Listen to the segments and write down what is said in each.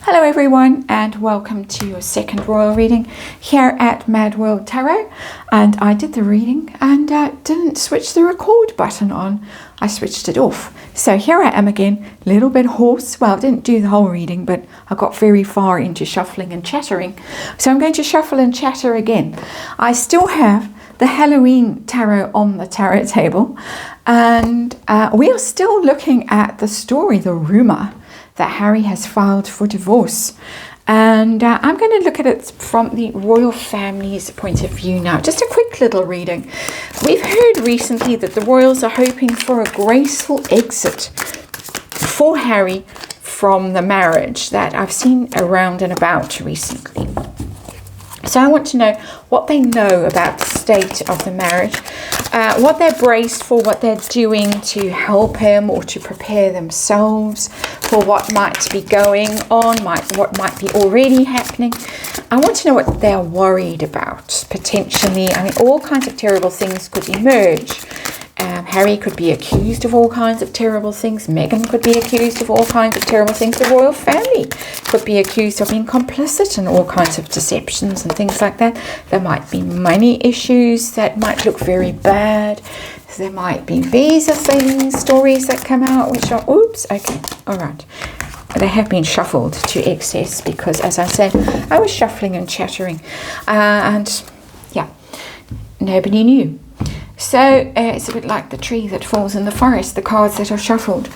Hello everyone, and welcome to your second royal reading here at MadWorldTarot. And I did the reading and didn't switch the record button on. I switched it off. So here I am again, a little bit hoarse. Well, I didn't do the whole reading, but I got very far into shuffling and chattering. So I'm going to shuffle and chatter again. I still have the Halloween tarot on the tarot table, and we are still looking at the story, the rumor that Harry has filed for divorce. And I'm going to look at it from the royal family's point of view now. Just a quick little reading. We've heard recently that the royals are hoping for a graceful exit for Harry from the marriage that I've seen around and about recently. So I want to know what they know about the state of the marriage, what they're braced for, what they're doing to help him or to prepare themselves for what might be going on, what might be already happening. I want to know what they're worried about, potentially. I mean, all kinds of terrible things could emerge. Harry could be accused of all kinds of terrible things. Meghan could be accused of all kinds of terrible things. The royal family could be accused of being complicit in all kinds of deceptions and things like that. There might be money issues that might look very bad. There might be visa things, stories that come out which are, oops, okay, all right. They have been shuffled to excess because, as I said, I was shuffling and chattering. And yeah, nobody knew. So it's a bit like the tree that falls in the forest, the cards that are shuffled.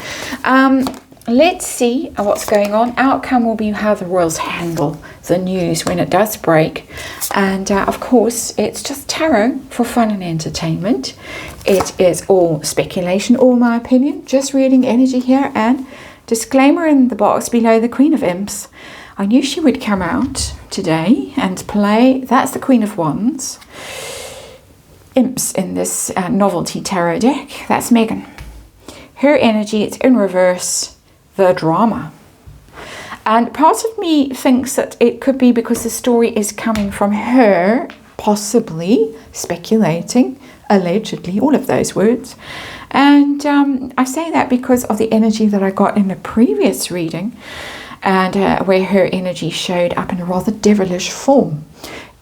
Let's see what's going on. Outcome will be how the royals handle the news when it does break. And of course, it's just tarot for fun and entertainment. It is all speculation, all my opinion. Just reading energy here. And disclaimer in the box below, the Queen of Imps. I knew she would come out today and play. That's the Queen of Wands. Imps in this novelty tarot deck. That's Meghan. Her energy, it's in reverse, the drama. And part of me thinks that it could be because the story is coming from her, possibly, speculating, allegedly, all of those words. And I say that because of the energy that I got in the previous reading, and where her energy showed up in a rather devilish form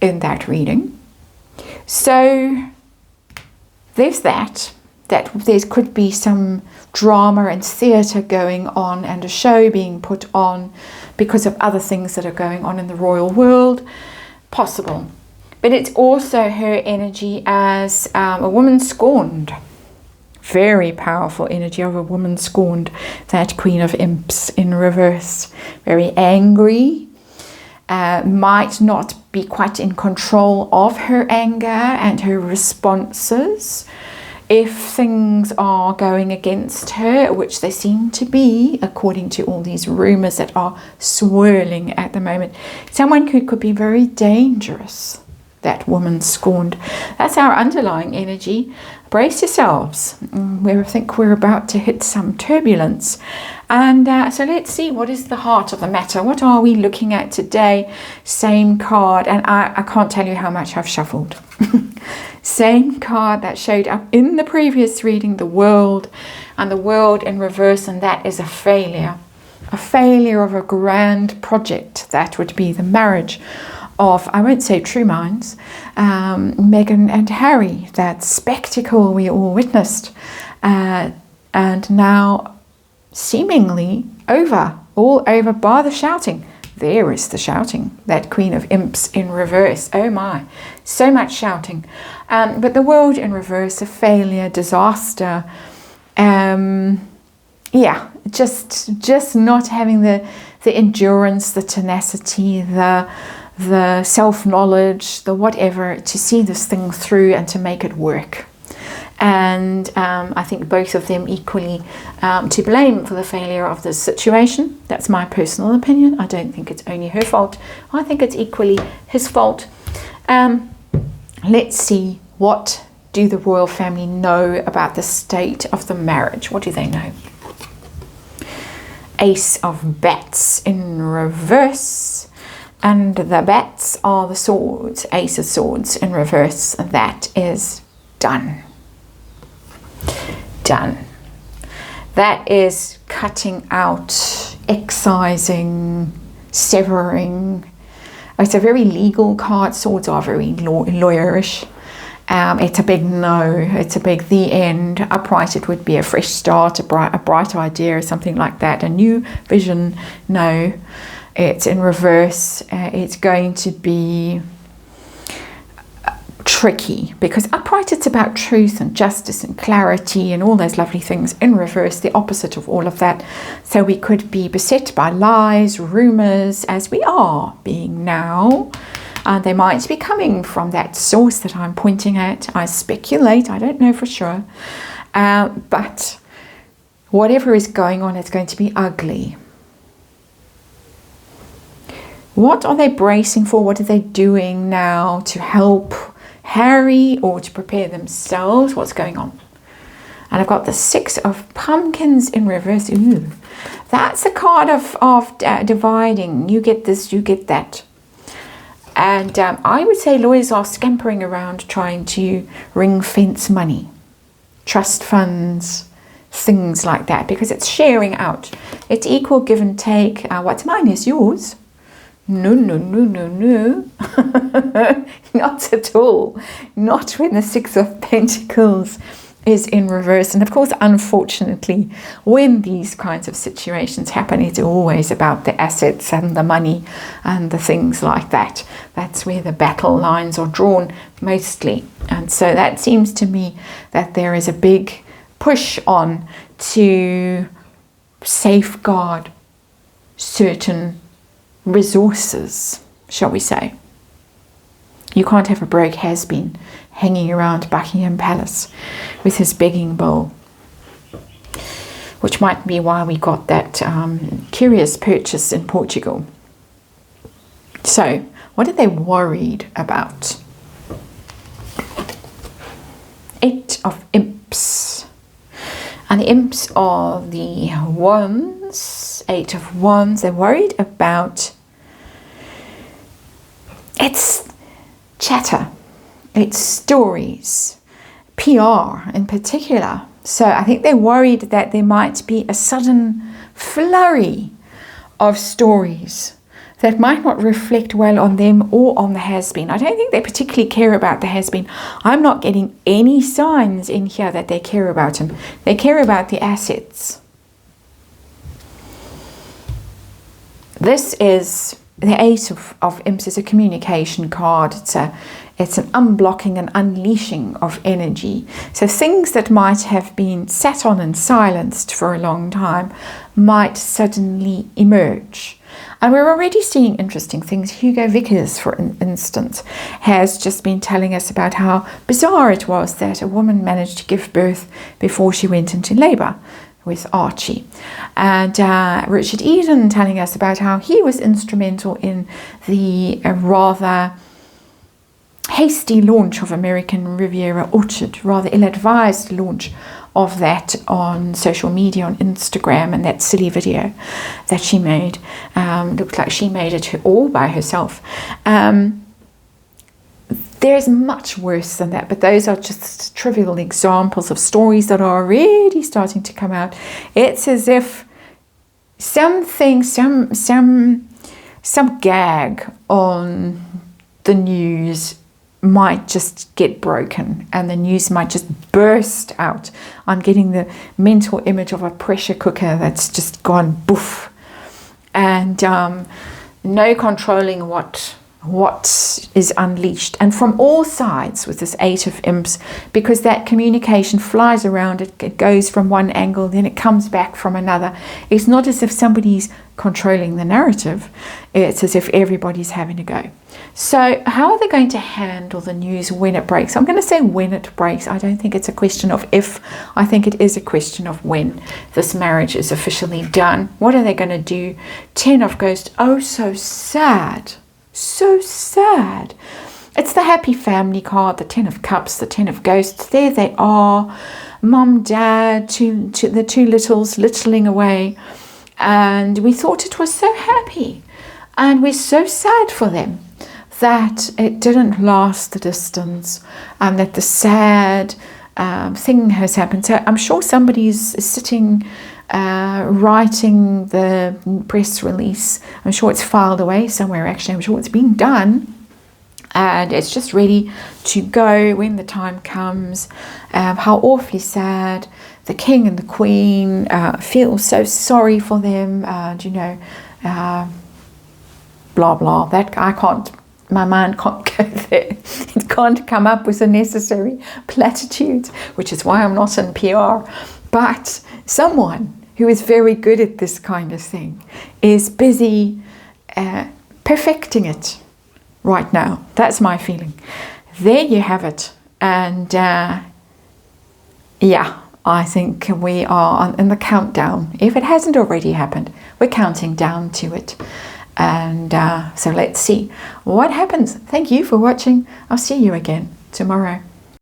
in that reading. So there's that there could be some drama and theatre going on and a show being put on because of other things that are going on in the royal world. Possible. But it's also her energy as a woman scorned. Very powerful energy of a woman scorned. That Queen of Imps in reverse. Very angry. Might not be quite in control of her anger and her responses. If things are going against her, which they seem to be, according to all these rumors that are swirling at the moment, someone who could be very dangerous, that woman scorned. That's our underlying energy. Brace yourselves. We think we're about to hit some turbulence. And so let's see, what is the heart of the matter? What are we looking at today? Same card, and I can't tell you how much I've shuffled. Same card that showed up in the previous reading, the world, and the world in reverse, and that is a failure. A failure of a grand project. That would be the marriage of, I won't say true minds, Meghan and Harry, that spectacle we all witnessed, and now seemingly over, all over by the shouting. There is the shouting, that Queen of Imps in reverse. Oh my, so much shouting. But the world in reverse, a failure, disaster. Yeah, just not having the endurance, the tenacity, the self-knowledge, the whatever, to see this thing through and to make it work. And I think both of them equally to blame for the failure of this situation. That's my personal opinion. I don't think it's only her fault. I think it's equally his fault. Let's see, what do the royal family know about the state of the marriage? What do they know? Ace of Bats in reverse. And the bats are the swords. Ace of Swords in reverse. That is done. Done. That is cutting out, excising, severing. It's a very legal card. Swords are very lawyerish. It's a big no. It's a big the end. Upright, it would be a fresh start, a bright idea or something like that. A new vision, no. It's in reverse. It's going to be tricky, because upright, it's about truth and justice and clarity and all those lovely things. In reverse, the opposite of all of that. So we could be beset by lies, rumors, as we are being now. They might be coming from that source that I'm pointing at. I speculate, I don't know for sure. But whatever is going on, it's going to be ugly. What are they bracing for? What are they doing now to help Harry or to prepare themselves? What's going on? And I've got the 6 of Pumpkins in reverse. Ooh, that's a card of dividing. You get this, you get that. And I would say lawyers are scampering around trying to ring fence money, trust funds, things like that, because it's sharing out. It's equal give and take. What's mine is yours. No, no, no, no, no. Not at all. Not when the 6 of Pentacles is in reverse. And of course, unfortunately, when these kinds of situations happen, it's always about the assets and the money and the things like that. That's where the battle lines are drawn mostly. And so that seems to me that there is a big push on to safeguard certain resources, shall we say. You can't have a broke has-been hanging around Buckingham Palace with his begging bowl, which might be why we got that curious purchase in Portugal. So, what are they worried about? 8 of Imps. And the Imps are the Wands. 8 of Wands. They're worried about... It's chatter. It's stories. PR in particular. So I think they're worried that there might be a sudden flurry of stories that might not reflect well on them or on the has-been. I don't think they particularly care about the has-been. I'm not getting any signs in here that they care about him. They care about the assets. This is the 8 of Imps is a communication card. It's an unblocking and unleashing of energy. So things that might have been sat on and silenced for a long time might suddenly emerge. And we're already seeing interesting things. Hugo Vickers, for instance, has just been telling us about how bizarre it was that a woman managed to give birth before she went into labour with Archie. And Richard Eden telling us about how he was instrumental in the rather hasty launch of American Riviera Orchard, rather ill-advised launch of that on social media, on Instagram, and that silly video that she made. Looked like she made it all by herself. There's much worse than that, but those are just trivial examples of stories that are already starting to come out. It's as if something, some gag on the news might just get broken and the news might just burst out. I'm getting the mental image of a pressure cooker that's just gone boof, and no controlling what is unleashed, and from all sides with this 8 of Imps, because that communication flies around. It goes from one angle, then it comes back from another. It's not as if somebody's controlling the narrative. It's as if everybody's having a go. So how are they going to handle the news when it breaks? I'm going to say when it breaks. I don't think it's a question of if. I think it is a question of when this marriage is officially done. What are they going to do? 10 of Ghosts. Oh, so sad. So sad. It's the happy family card, the 10 of Cups, the 10 of Ghosts. There they are. Mum, Dad, the 2 littles littling away. And we thought it was so happy. And we're so sad for them that it didn't last the distance, and that the sad thing has happened. So I'm sure somebody's sitting writing the press release. I'm sure it's filed away somewhere, actually. I'm sure it's been done. And it's just ready to go when the time comes. How awfully sad. The king and the queen feel so sorry for them. Blah, blah. That I can't, my mind can't go there. It can't come up with the necessary platitudes, which is why I'm not in PR. But someone who is very good at this kind of thing is busy perfecting it right now. That's my feeling. There you have it. And yeah, I think we are in the countdown. If it hasn't already happened, we're counting down to it. And so let's see what happens. Thank you for watching. I'll see you again tomorrow.